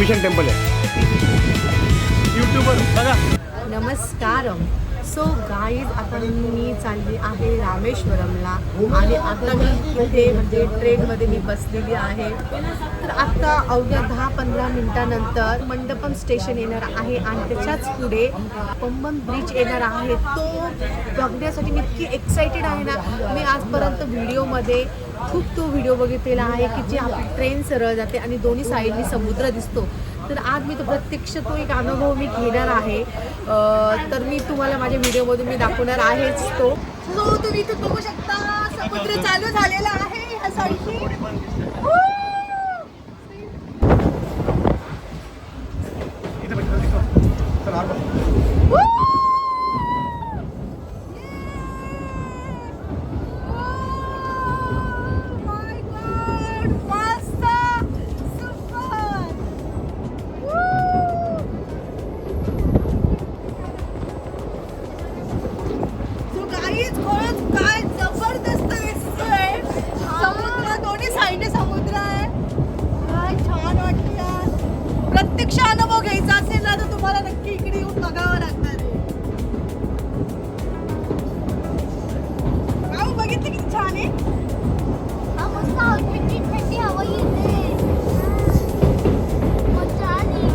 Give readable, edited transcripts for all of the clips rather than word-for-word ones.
Condition temple आहे. YouTuber बघा. नमस्कारम. So guys, आता मी चालली आहे रामेश्वरमला आणि आता मी इथे म्हणजे ट्रेनमध्ये मी बसलेली आहे. तर आत्ता अवघ्या 10-15 मिनटानंतर मंडपम स्टेशन येणार आहे आणि त्याच्याच पुढे पंबन ब्रिज येणार आहे. तो बघण्यासाठी मी इतकी एक्सायटेड आहे ना. मी आजपर्यंत व्हिडिओमध्ये खूप तो व्हिडिओ बघितलेला आहे की जी आपली ट्रेन सरळ जाते आणि दोन्ही साईडनी समुद्र दिसतो. तर आज मी तो प्रत्यक्ष तो एक अनुभव मी घेणार आहे. तर मी तुम्हाला माझ्या व्हिडिओमधून मी दाखवणार आहेच तो. सो तुम्ही इथे बघू शकता समुद्र चालू झालेला आहे ह्या साईडनी. प्रत्यक्ष अनुभव घ्यायचा असेल ना तर तुम्हाला नक्की इकडे येऊन बघावं लागणार आहे. बघितलं किती छान आहे. मस्त थंडी हवा येते. मजा आली.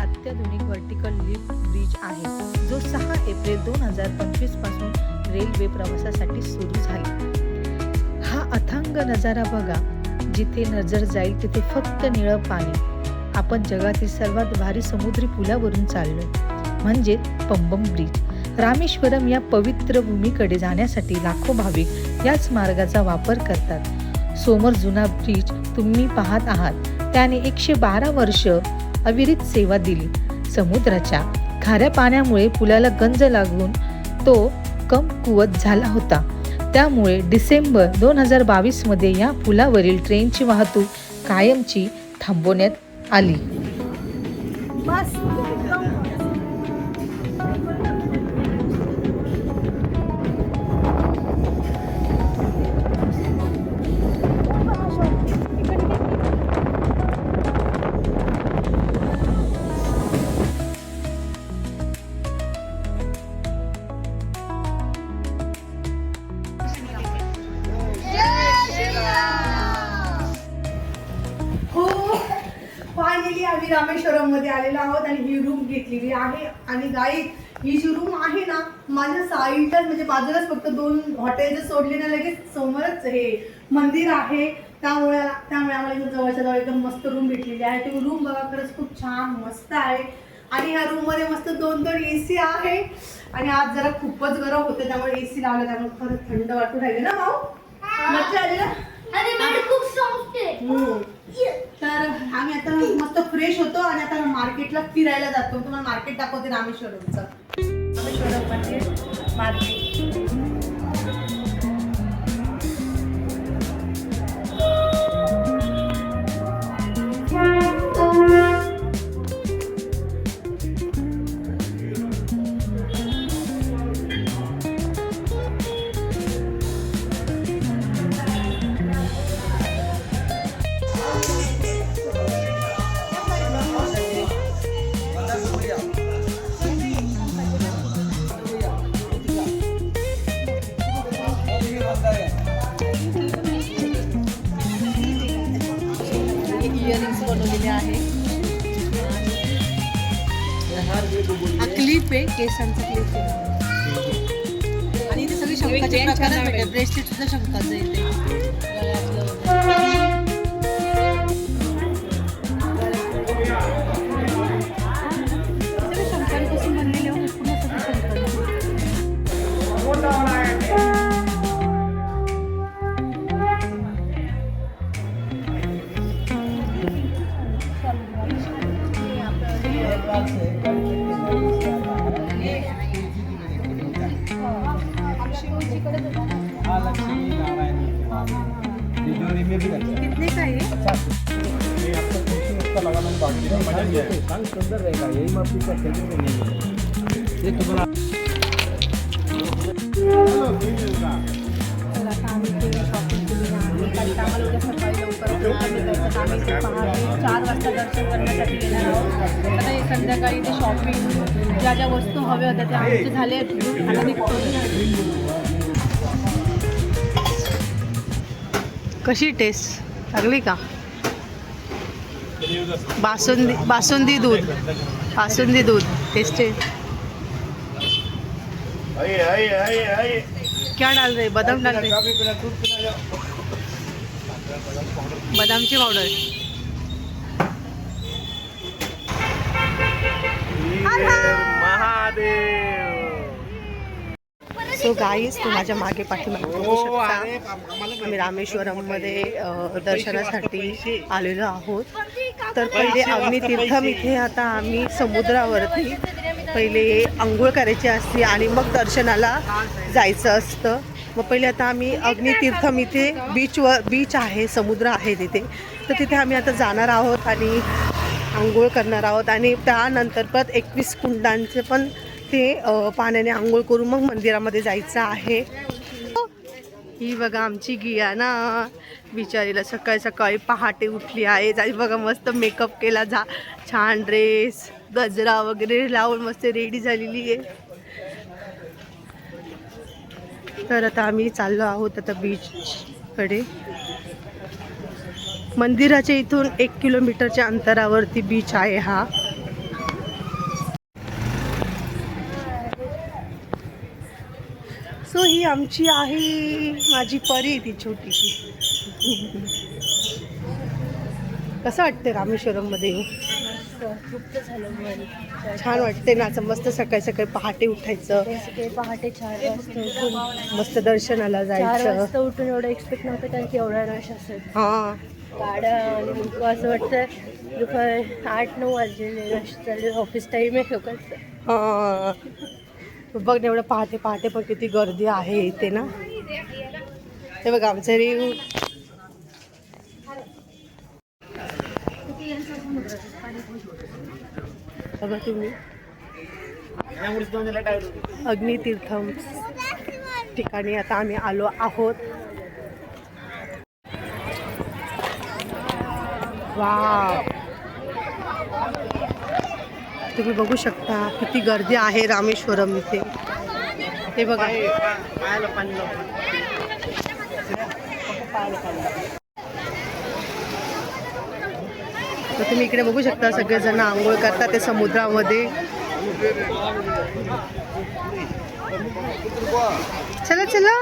अत्याधुनिक व्हर्टिकल लिफ्ट ब्रिज आहे जो 6 एप्रिल 2025 पासून रेल्वे प्रवासासाठी सुरू झाला. हा अथांग नजारा बघा. जिथे नजर जाईल तिथे फक्त निळं पाणी. आपण जगातील सर्वात भारी समुद्री पुलावरून चाललोय म्हणजे पंबन ब्रिज. रामेश्वरम या पवित्र भूमीकडे जाण्यासाठी लाखो भाविक याच मार्गाचा वापर करतात. समोर जुना ब्रिज तुम्ही पाहत आहात त्याने 112 वर्ष अविरत सेवा दिली. समुद्राच्या खाऱ्या पाण्यामुळे पुलाला गंज लागून तो कमकुवत झाला होता. त्यामुळे डिसेंबर 2022 मध्ये या पुलावरील ट्रेनची वाहतूक कायमची थांबवण्यात आली. फायनली आम्ही रामेश्वरम मध्ये आलेलो आहोत आणि ही रूम घेतलेली आहे. आणि गाईड, ही जी रूम आहे ना माझ्या साईडलाच म्हणजे बाजूलाच फक्त 2 हॉटेल सोडले ना लगेच समोरच हे मंदिर आहे. त्यामुळे आम्हाला एकदम जवळच्या जवळ एकदम मस्त रूम भेटलेली आहे. ती रूम बघा खरंच खूप छान मस्त आहे. आणि ह्या रूम मध्ये मस्त 2 AC आहे. आणि आज जरा खूपच गरम होते त्यामुळे AC लावलं त्यामुळे खरंच थंड वाटू राहिले ना भाऊ. मजा आली ना. खूप सॉफ्ट आहे. तर आम्ही आता मस्त फ्रेश होतो आणि आता मार्केटला फिरायला जातो. तुम्हाला मार्केट दाखवते रामेश्वरमचं. रामेश्वरम म्हणजे मार्केट. इयरिंग्स बनवलेले आहे. क्लिप आहे, केसांचा क्लिप आहे. आणि इथे सगळी शंखाचे प्रकार आहेत. ब्रेसलेट सुद्धा शंखाचं इथे. शंकांपासून बनलेले पूर्ण सगळे शंकर. कितने का है? सुंदर रहेगा यही माफी का ये तुम्हारा चला आता आम्ही ते शॉपिंग केली आहे. कारण का आम्हाला उद्या सकाळी लवकर आम्ही जायचं. आम्ही ते पहाटे 4 वाजता दर्शन करण्यासाठी येणार आहोत. आता हे संध्याकाळी ते शॉपिंग ज्या ज्या वस्तू हव्या होत्या त्या आमचे झाले आता निघतो. कशी टेस्ट चांगली का? बासुंदी दूध टेस्ट है. क्या डाल रहे? बादाम डाल रहे. बादामची पावडर. सो गाईज तू माझ्या मागे पाठीमागे बघू शकता. आम्ही रामेश्वरममध्ये दर्शनासाठी आलेलो आहोत. तर पहिले अग्नितीर्थम इथे आता आम्ही समुद्रावरती पहिले आंघोळ करायची असते आणि मग दर्शनाला जायचं असतं. मग पहिले आता आम्ही अग्नितीर्थम इथे बीच आहे, समुद्र आहे तिथे. तर तिथे आम्ही आता जाणार आहोत आणि आंघोळ करणार आहोत आणि त्यानंतर परत 21 कुंडांचे पण ते पाण्याने आंघोळ करून मग मंदिरामध्ये जायचं आहे. ही बघा आमची गिया ना बिचारीला सकाळी सकाळी पहाटे उठली आहे. आणि बघा मस्त मेकअप केला, छान ड्रेस गजरा वगैरे लावून मस्त रेडी झालेली आहे. तर आता आम्ही चाललो आहोत आता बीचकडे. मंदिराच्या इथून 1 किलोमीटरच्या अंतरावरती बीच आहे हा. सो ही आमची आहे माझी परी ती छोटीशी. कसं वाटते रामेश्वरममध्ये? छान वाटते ना. असं मस्त सकाळी सकाळी पहाटे उठायचं, पहाटे 4 वाजता उठून मस्त दर्शनाला 4 वाजता जायचं. उठून एवढं एक्सपेक्ट नव्हतं कारण की एवढा रश असेल. हां गाड्या आणि असं वाटतं दुपार 8-9 वाजलेले रश चालू. ऑफिस टाईम आहे लोकांचं. हां बघ ना एवढं पहाटे पहाटे पण किती गर्दी आहे इथे ना. हे बघा आमचं रिव्ह्यू. बघा तुम्ही अग्नितीर्थम ठिकाणी आता आम्ही आलो आहोत. वाव तुम्ही बघू शकता किती गर्दी आहे रामेश्वरम इथे. हे बघा तर तुम्ही इकडे बघू शकता सगळेजण आंघोळ करतात ते समुद्रामध्ये. चला चला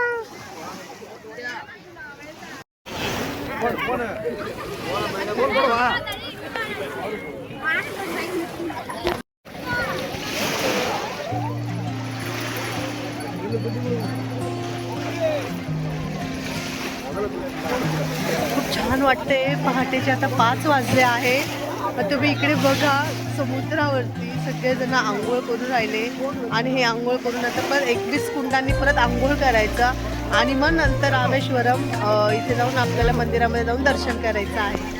खूप छान वाटते. पहाटेचे आता 5 वाजले आहे. तुम्ही इकडे बघा समुद्रावरती सगळेजण आंघोळ करून राहिले आणि हे आंघोळ करून आता परत 21 कुंडांनी परत आंघोळ करायचं आणि मग नंतर रामेश्वरम इथे जाऊन आपल्याला मंदिरामध्ये जाऊन दर्शन करायचं आहे.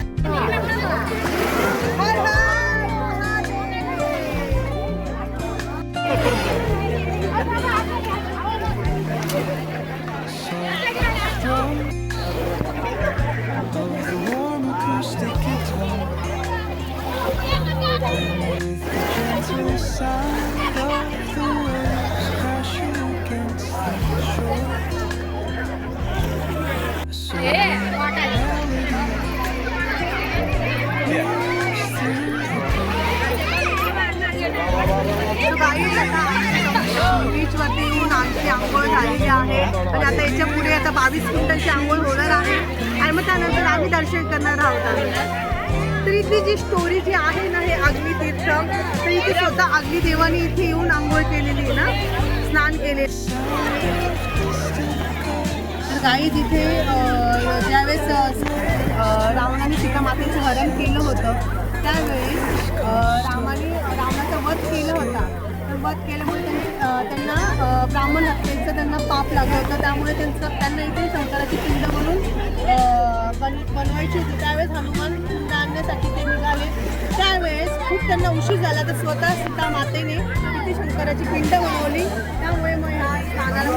बीचवरती येऊन आमची आंघोळ झालेली आहे आणि आता याच्या पुढे आता 22 कुंडांची आंघोळ होणार आहे आणि मग त्यानंतर आम्ही दर्शन करणार आहोत. तर इथली जी स्टोरी जी आहे ना हे अग्नितीर्थम, तर इथे स्वतः अग्निदेवानी इथे येऊन आंघोळ केलेली आहे ना, स्नान केले. तर काही तिथे ज्यावेळेस रावणाने सीता मातेचं हरण केलं होतं त्यावेळेस रावणाचा वध केला होता. तर वध केल्यामुळे त्यांना ब्राह्मण हत्येचं त्यांना पाप लागलं होतं. त्यामुळे त्यांना इथे शंकराची पिंड म्हणून बनवायची होती. त्यावेळेस हनुमान पिंड आणण्यासाठी ते निघाले. त्यावेळेस खूप त्यांना उशीर झाला, तर स्वतः सीता मातेने इथे शंकराची पिंड बनवली. त्यामुळे मग ह्या स्थानाला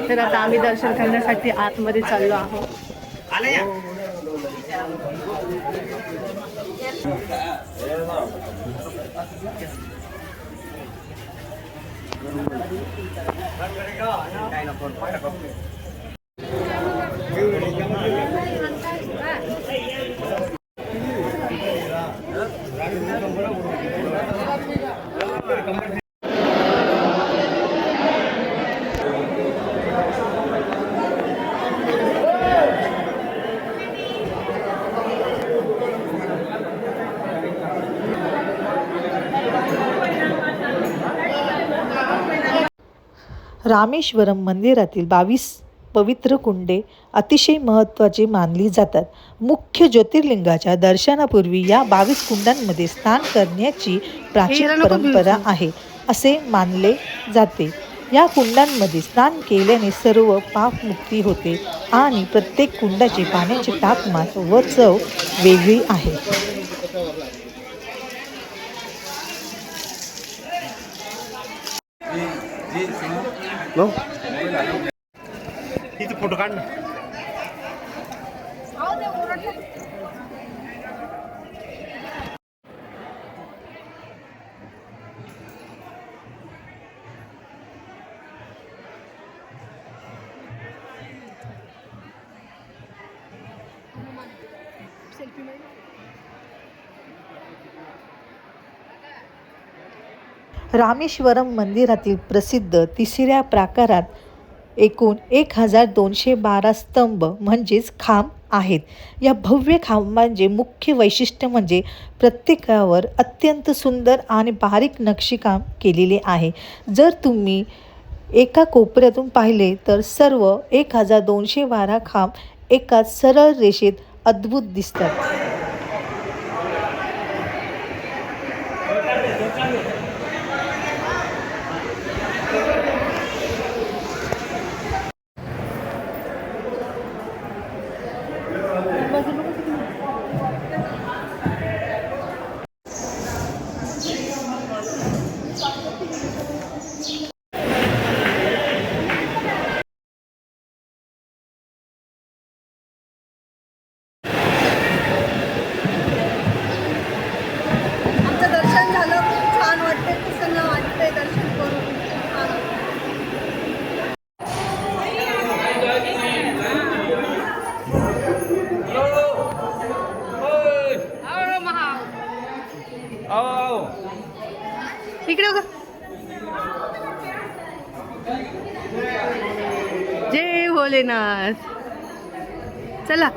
तर आता आम्ही दर्शन करण्यासाठी आतमध्ये चाललो आहोत. रामेश्वरम मंदिरातील 22 पवित्र कुंडे अतिशय महत्त्वाची मानली जातात. मुख्य ज्योतिर्लिंगाच्या दर्शनापूर्वी या 22 कुंडांमध्ये स्नान करण्याची प्राचीन परंपरा आहे असे मानले जाते. या कुंडांमध्ये स्नान केल्याने सर्व पापमुक्ती होते आणि प्रत्येक कुंडाची पाण्याची तापमान व चव वेगळी आहे. तिथे फोटो काढ ना. रामेश्वरम मंदिरातील प्रसिद्ध तिसऱ्या प्राकारात एकूण 1212 स्तंभ म्हणजेच खांब आहेत. या भव्य खांबांचे मुख्य वैशिष्ट्य म्हणजे प्रत्येकावर अत्यंत सुंदर आणि बारीक नक्षीकाम केलेले आहे. जर तुम्ही एका कोपऱ्यातून पाहिले तर सर्व 1212 खांब एकाच सरळ रेषेत अद्भुत दिसतात. इकडे बघा. जय भोलेनाथ. चला.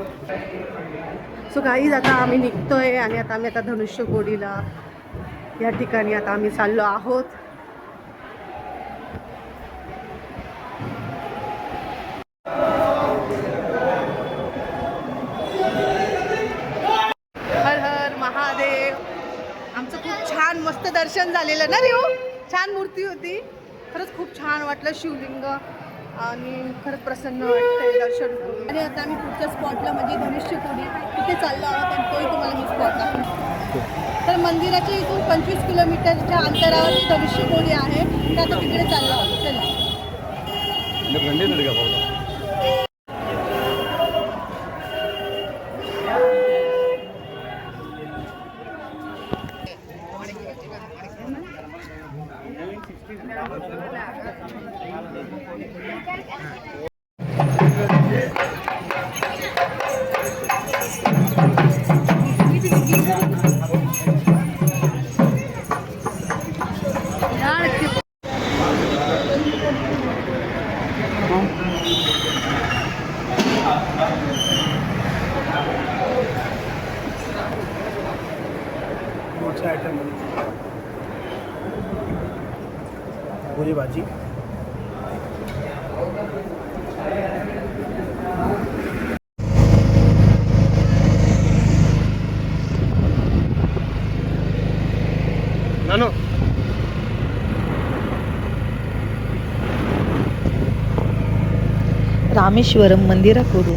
सो गाईज आता आम्ही निघतोय आणि आता धनुष्यकोडीला या ठिकाणी आता आम्ही चाललो आहोत. हर हर महादेव. आमचं खूप छान मस्त दर्शन झालेलं ना रे. छान मूर्ती होती. खरंच खूप छान वाटलं. शिवलिंग आणि खरंच प्रसन्न वाटतंय दर्शन करून. आणि आता आम्ही पुढच्या स्पॉटला म्हणजे धनुष्यकोडी तिथे चाललो आहोत आणि तोही तुम्हाला मी स्पॉट दाखवतो. तर मंदिराच्या इथून 25 किलोमीटरच्या अंतरावर धनुष्यकोडी आहे. तर आता तिकडे चाललो आहोत. चला. आइटम पूरी भाजी. रामेश्वरम मंदिराकडून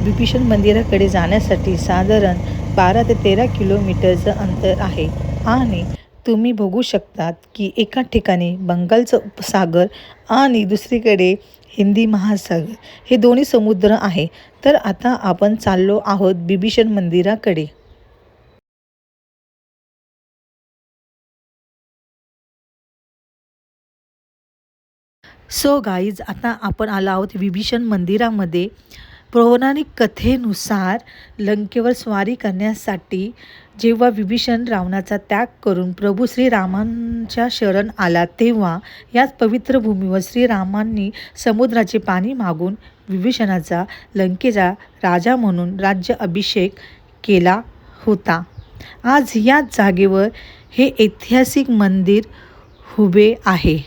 विभीषण मंदिराकडे जाण्यासाठी साधारण 12 ते 13 किलोमीटरचं अंतर आहे आणि तुम्ही बघू शकतात की एका ठिकाणी बंगालचा उपसागर आणि दुसरीकडे हिंदी महासागर हे दोन्ही समुद्र आहे. तर आता आपण चाललो आहोत विभीषण मंदिराकडे. सो गाईज, आता आपण आलो आहोत विभीषण मंदिरामध्ये. पौराणिक कथेनुसार लंकेवर स्वारी करण्यासाठी जेव्हा विभीषण रावणाचा त्याग करून प्रभू श्रीरामांच्या शरण आला, तेव्हा याच पवित्र भूमीवर श्रीरामांनी समुद्राचे पाणी मागून विभीषणाचा लंकेचा राजा म्हणून राज्य अभिषेक केला होता. आज याच जागेवर हे ऐतिहासिक मंदिर उभे आहे.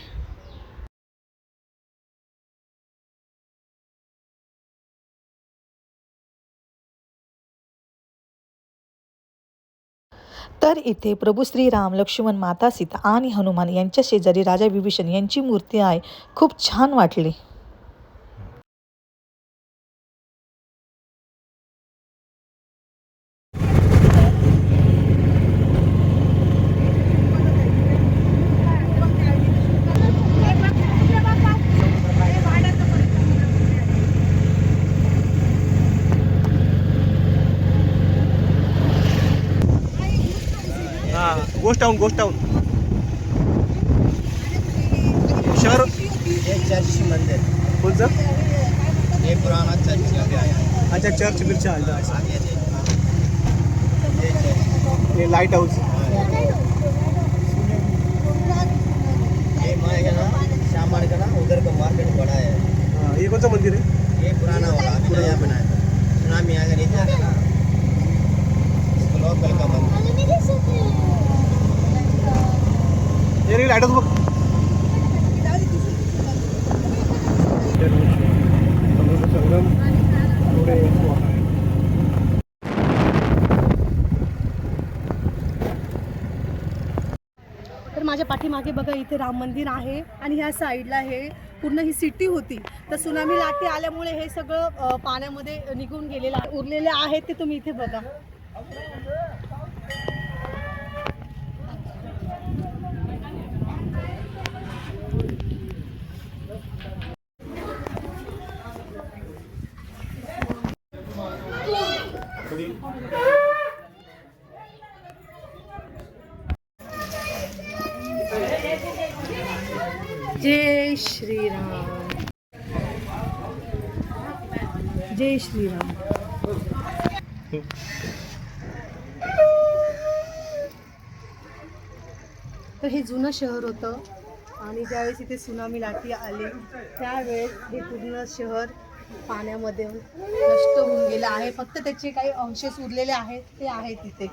तर इथे प्रभू श्रीराम, लक्ष्मण, माता सीता आणि हनुमान यांच्या शेजारी राजा विभीषण यांची मूर्ती आहे. खूप छान वाटली. गोस्ट टाउन शहर. ये चर्च मंदिर, कौन सा? ये पुराना चर्च अभी आया। अच्छा, चर्च मिर्चा आगे देखिए, ये चर्च, ये लाइट हाउस. ये मारेगा ना, शाम मारेगा ना, उधर का मार्केट बड़ा है। ये कौन सा मंदिर है? ये पुराना वाला अभी नया बनाया था, सुनामी आगे नहीं जाता ना, इसको लोकल का मंदिर। ये लाइट हाउस बघ. संगम पुढे तर माझ्या पाठीमागे बघा, इथे राम मंदिर आहे आणि ह्या साईडला हे पूर्ण ही सिटी होती. तर सुनामी लाटे आल्यामुळे हे सगळं पाण्यामध्ये निघून गेलेलं उरलेले आहेत ते तुम्ही इथे बघा. जय श्रीराम, जय श्रीराम. तर हे जुनं शहर होतं आणि ज्यावेळेस इथे सुनामी लाटी आली त्यावेळेस हे पूर्ण शहर पाण्यामध्ये नष्ट होऊन गेलं आहे. फक्त त्याचे काही अंशेस उरलेले आहेत ते आहेत तिथे.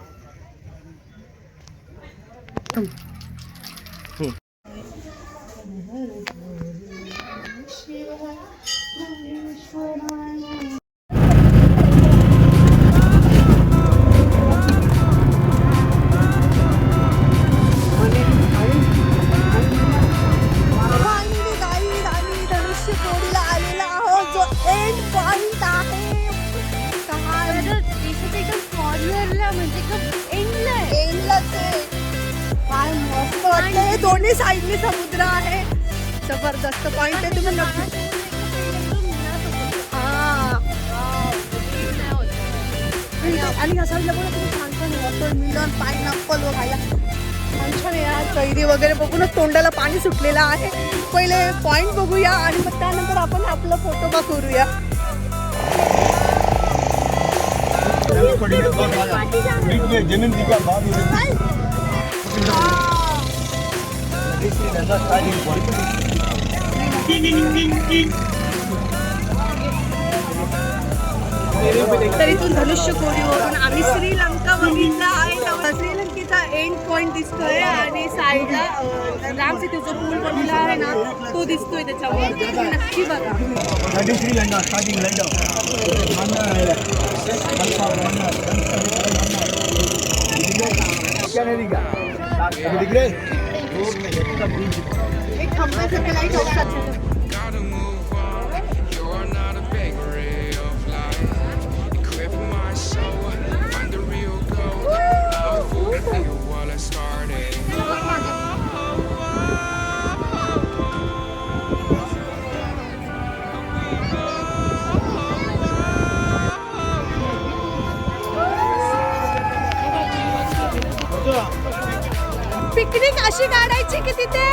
दोन्ही साईडने समुद्र आहे. जबरदस्त पॉइंट आहे. तुम्ही नक्की आणि ह्या साईडला पण तुम्ही छान छान वॉटरमेलन, पायनॅपल वगैरे छान छान या कैरी वगैरे बघूनच तोंडाला पाणी सुटलेलं आहे. पहिले पॉइंट बघूया आणि मग त्यानंतर आपण आपलं फोटो करूया. तर इथून धनुष्यकोडीवरून आम्ही श्रीलंका बघितला आहे. श्रीलंकेचा एंड पॉइंट दिसतोय आणि साईडला राम सीतेचा पूल बनलेला आहे ना, तो दिसतोय त्याच्यावर. तुम्ही नक्की बघा. श्रीलंका स्टार्टिंग एक थांबण्यासाठी लाईट हाऊस. पिकनिक अशी काढायची की तिथे